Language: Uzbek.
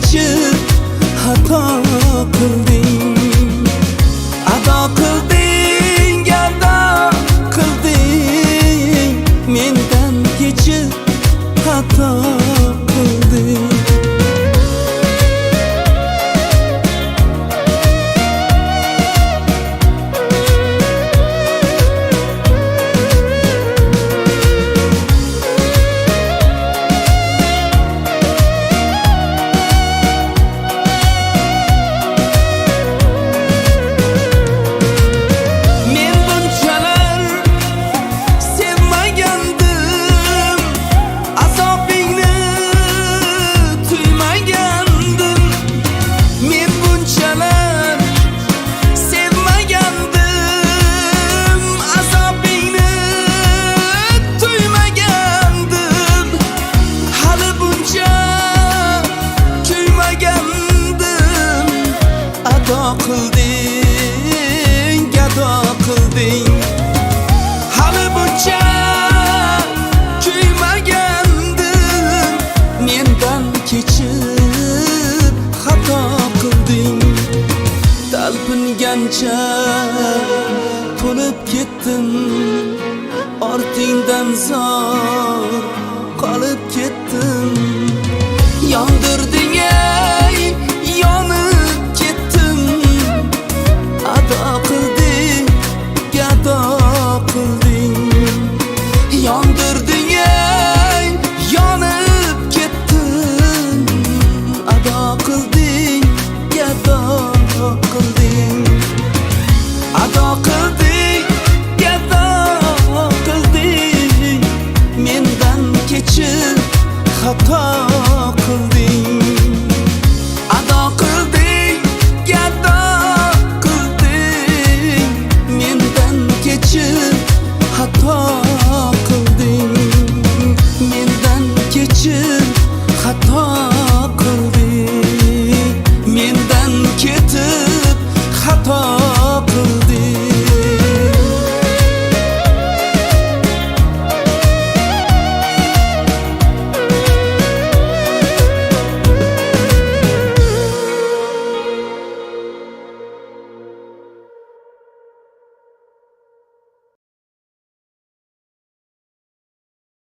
kechib xato qilding, ado qilding, ado qilding, mendan kechib xato qilding. Qilding, gado qilding, hali buncha kuymagandim, mendan kechib xato qilding. Talpingancha to'lib ketdim, ortingdan zor qolib ketdim. Yondirding ey, yonib ketdim, ado qilding, gado qilding. Yondirding ey, yonib ketdim, ado qilding, gado qilding. Ado qilding, gado qilding, mendan kechib xato qilding. Ado qilding, gado qilding, mendan kechib xato qilding. Mendan kechib xato qilding, mendan ketib xato qilding.